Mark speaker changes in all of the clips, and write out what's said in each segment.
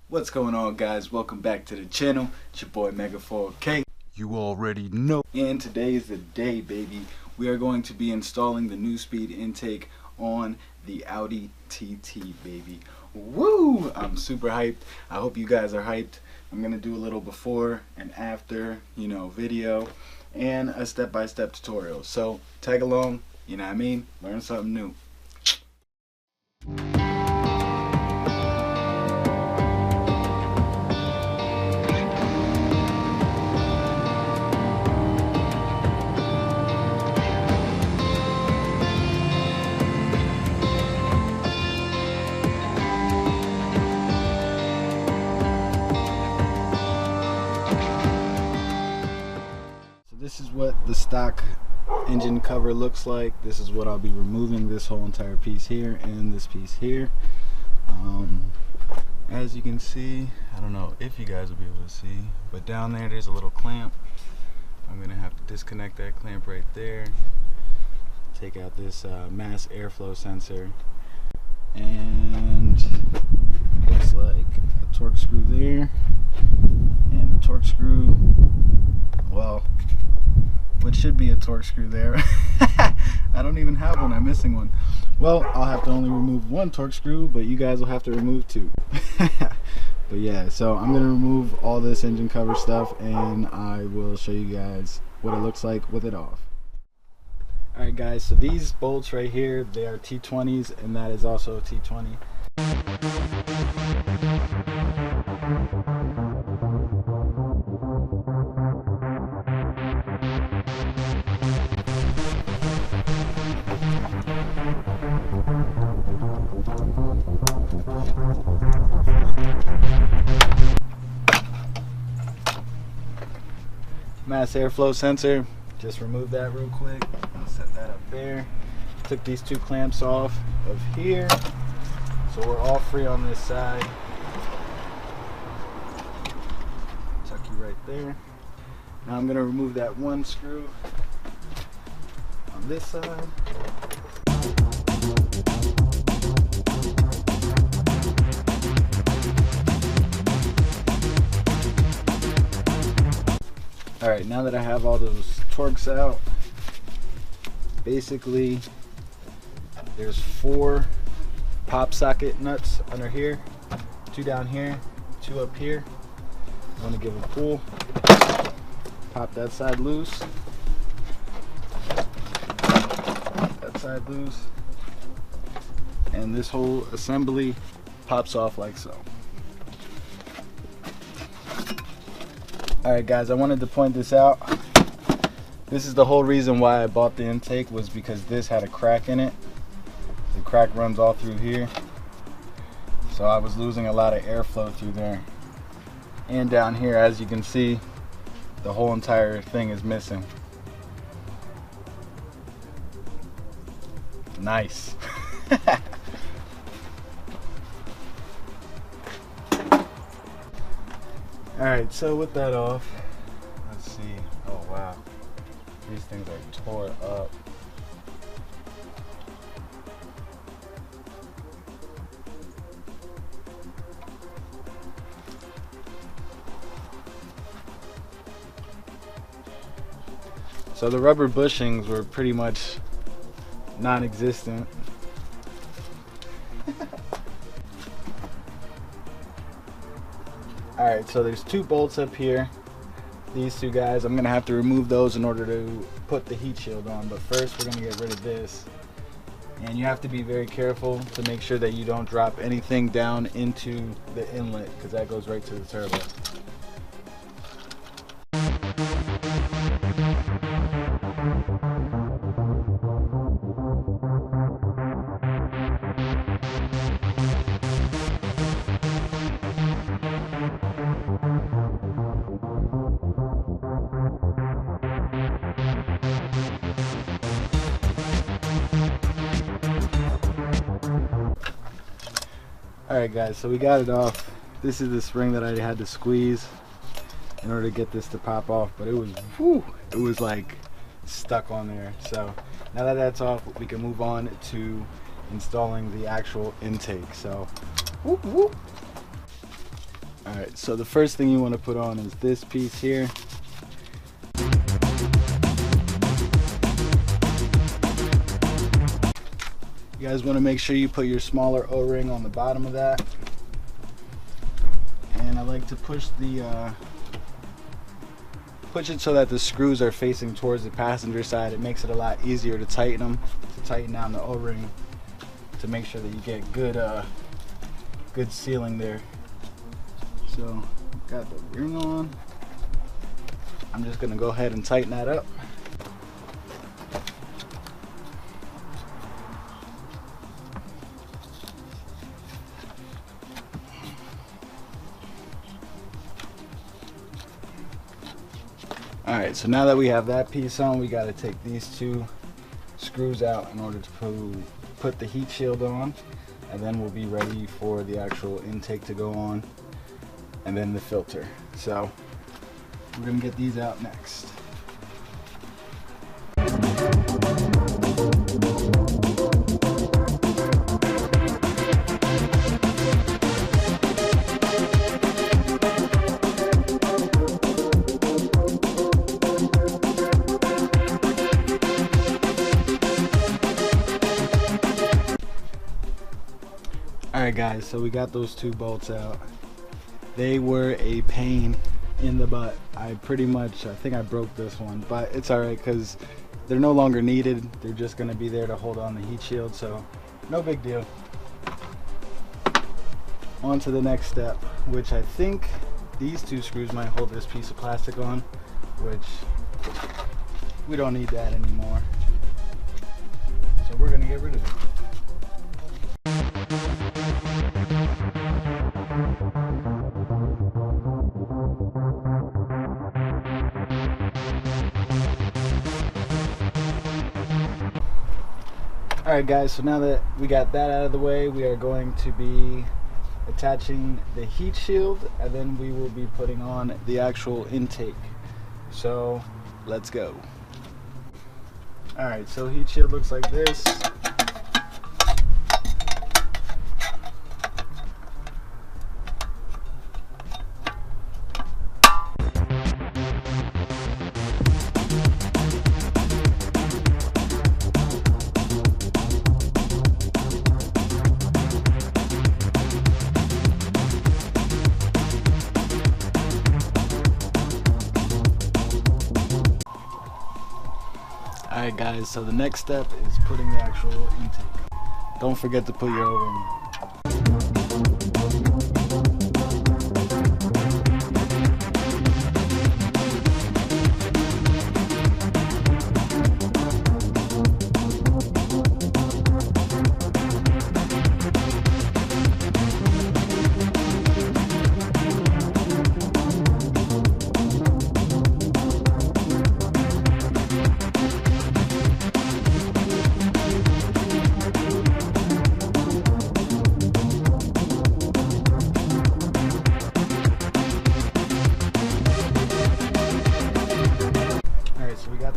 Speaker 1: What's going on, guys? Welcome back to the channel. It's your boy Mk2.
Speaker 2: You already know.
Speaker 1: And today is the day, baby. We are going to be installing the Neuspeed intake on the Audi TT, baby. Woo! I'm super hyped. I hope you guys are hyped. I'm gonna do a little before and after, video and a step-by-step tutorial. So tag along, you know what I mean? Learn something new. This is what the stock engine cover looks like. This is what I'll be removing, this whole entire piece here and this piece here. As you can see, I don't know if you guys will be able to see, but down there's a little clamp. I'm gonna have to disconnect that clamp right there, take out this mass airflow sensor, and looks like a torque screw there and a torque screw, well, what should be a torque screw there. I don't even have one, I'm missing one. Well, I'll have to only remove one torque screw, but you guys will have to remove two. But yeah, so I'm gonna remove all this engine cover stuff and I will show you guys what it looks like with it off. Alright guys, so these bolts right here, they are T20s, and that is also a T20. Mass airflow sensor, just remove that real quick. I'll set that up there. Took these two clamps off of here, so we're all free on this side. Tuck you right there. Now I'm gonna remove that one screw on this side. Alright, now that I have all those torques out, basically there's 4 pop socket nuts under here, 2 down here, 2 up here. I'm going to give a pull, pop that side loose, that side loose, and this whole assembly pops off like so. Alright guys, I wanted to point this out. This is the whole reason why I bought the intake, was because this had a crack in it. The crack runs all through here. So I was losing a lot of airflow through there. And down here, as you can see, the whole entire thing is missing. Nice. Alright, so with that off, let's see. Oh wow, these things are tore up. So the rubber bushings were pretty much non-existent. Alright, so there's 2 bolts up here. These 2 guys, I'm gonna have to remove those in order to put the heat shield on, but first we're gonna get rid of this. And you have to be very careful to make sure that you don't drop anything down into the inlet, because that goes right to the turbo. Alright guys, so we got it off. This is the spring that I had to squeeze in order to get this to pop off, but it was, whew, it was like stuck on there. So now that that's off, we can move on to installing the actual intake. So whoop, whoop. Alright, so the first thing you want to put on is this piece here. You guys want to make sure you put your smaller O-ring on the bottom of that. And I like to push it so that the screws are facing towards the passenger side. It makes it a lot easier to tighten them, to tighten down the O-ring, to make sure that you get good sealing there. So got the ring on. I'm just gonna go ahead and tighten that up. Alright, so now that we have that piece on, we got to take these two screws out in order to put the heat shield on, and then we'll be ready for the actual intake to go on, and then the filter. So we're going to get these out next. Alright guys, so we got those two bolts out. They were a pain in the butt. I think I broke this one, but it's alright because they're no longer needed. They're just going to be there to hold on the heat shield, so no big deal. On to the next step, which I think these two screws might hold this piece of plastic on, which we don't need that anymore. So we're going to get rid of it. Alright guys, so now that we got that out of the way, we are going to be attaching the heat shield, and then we will be putting on the actual intake. So let's go. Alright, so heat shield looks like this. Alright guys, so the next step is putting the actual intake. Don't forget to put your O-ring on.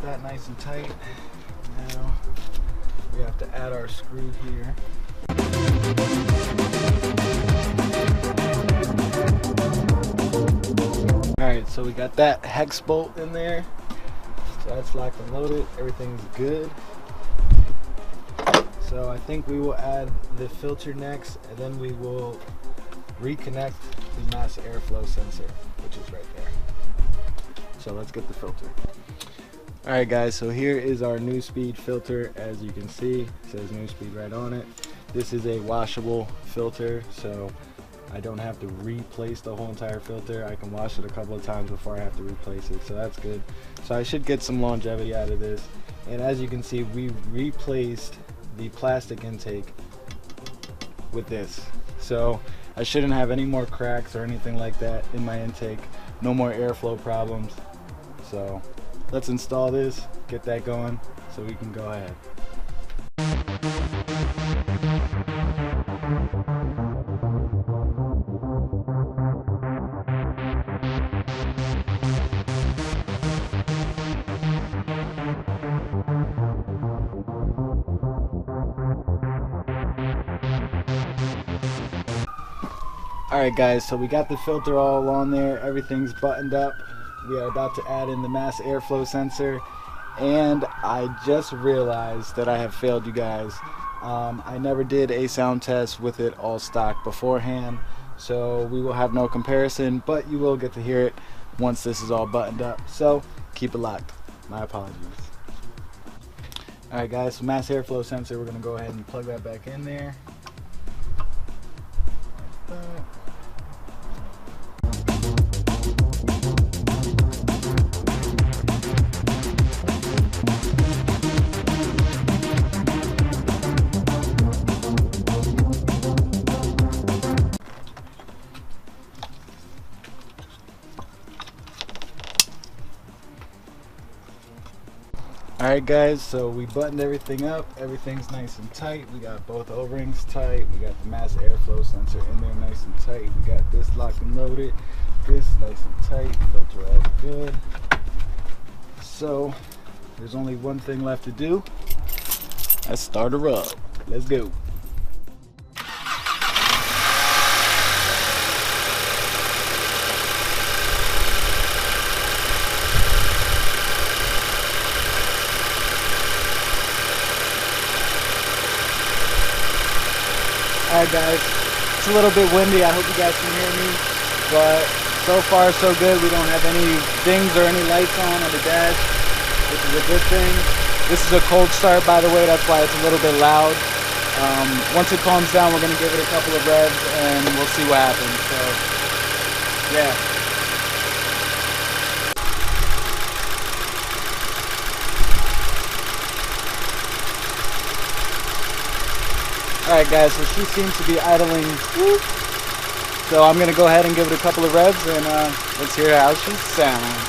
Speaker 1: That nice and tight. Now we have to add our screw here. Alright, so we got that hex bolt in there. So that's locked and loaded. Everything's good. So I think we will add the filter next, and then we will reconnect the mass airflow sensor, which is right there. So let's get the filter. Alright guys, so here is our Neuspeed filter. As you can see, it says Neuspeed right on it. This is a washable filter, so I don't have to replace the whole entire filter. I can wash it a couple of times before I have to replace it, so that's good. So I should get some longevity out of this. And as you can see, we replaced the plastic intake with this. So I shouldn't have any more cracks or anything like that in my intake. No more airflow problems. So let's install this, get that going, so we can go ahead. Alright guys, so we got the filter all on there, everything's buttoned up. We are about to add in the mass airflow sensor, and I just realized that I have failed you guys. I never did a sound test with it all stock beforehand, so we will have no comparison, but you will get to hear it once this is all buttoned up. So keep it locked. My apologies. Alright guys, so mass airflow sensor, we're going to go ahead and plug that back in there. Like that. Alright guys, so we buttoned everything up, everything's nice and tight. We got both O-rings tight, we got the mass airflow sensor in there nice and tight. We got this locked and loaded, this nice and tight, filter all good. So there's only one thing left to do. Let's start her up. Let's go. Alright guys, it's a little bit windy, I hope you guys can hear me, but so far so good. We don't have any dings or any lights on the dash, which is a good thing. This is a cold start, by the way, that's why it's a little bit loud. Once it calms down, we're going to give it a couple of revs and we'll see what happens. So yeah. Alright guys, so she seems to be idling. So I'm going to go ahead and give it a couple of revs and let's hear how she sounds.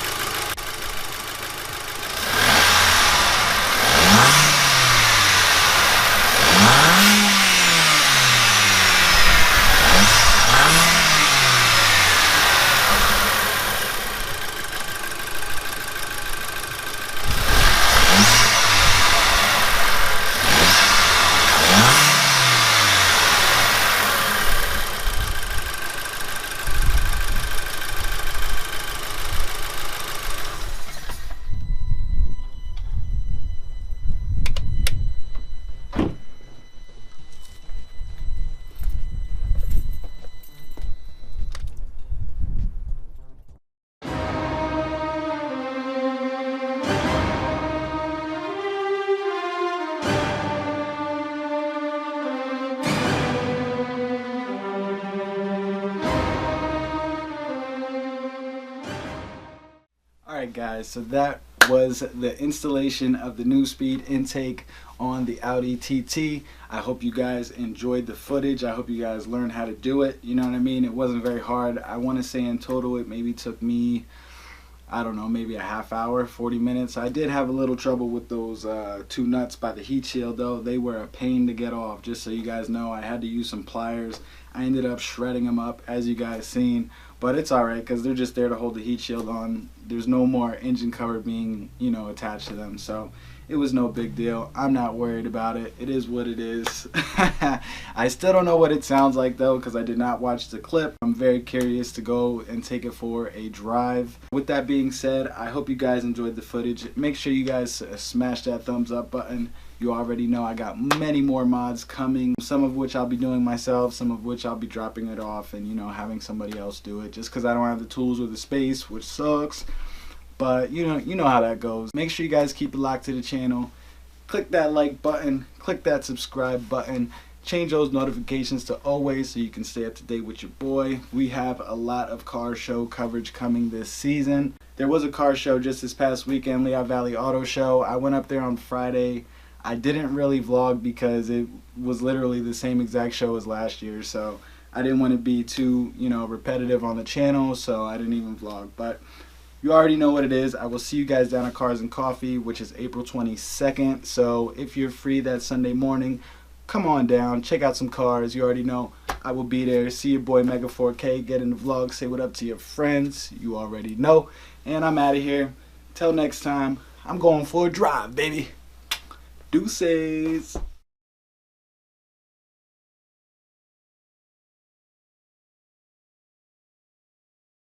Speaker 1: Alright guys, so that was the installation of the Neuspeed intake on the Audi TT. I hope you guys enjoyed the footage. I hope you guys learned how to do it. You know what I mean? It wasn't very hard. I want to say in total it maybe took me, I don't know, maybe a half hour, 40 minutes. I did have a little trouble with those two nuts by the heat shield though. They were a pain to get off, just so you guys know. I had to use some pliers. I ended up shredding them up, as you guys seen. But it's alright, because they're just there to hold the heat shield on. There's no more engine cover being, you know, attached to them. So it was no big deal. I'm not worried about it. It is what it is. I still don't know what it sounds like though, because I did not watch the clip. I'm very curious to go and take it for a drive. With that being said, I hope you guys enjoyed the footage. Make sure you guys smash that thumbs up button. You already know I got many more mods coming, some of which I'll be doing myself, some of which I'll be dropping it off and, you know, having somebody else do it, just because I don't have the tools or the space, which sucks. But you know how that goes. Make sure you guys keep it locked to the channel. Click that like button, click that subscribe button, change those notifications to always so you can stay up to date with your boy. We have a lot of car show coverage coming this season. There was a car show just this past weekend, Lehigh Valley Auto Show. I went up there on Friday. I didn't really vlog because it was literally the same exact show as last year, so I didn't want to be too, you know, repetitive on the channel, so I didn't even vlog. But you already know what it is. I will see you guys down at Cars and Coffee, which is April 22nd. So if you're free that Sunday morning, come on down, check out some cars. You already know I will be there. See your boy Mega4K, get in the vlog, say what up to your friends. You already know. And I'm out of here. Till next time, I'm going for a drive, baby. Deuces.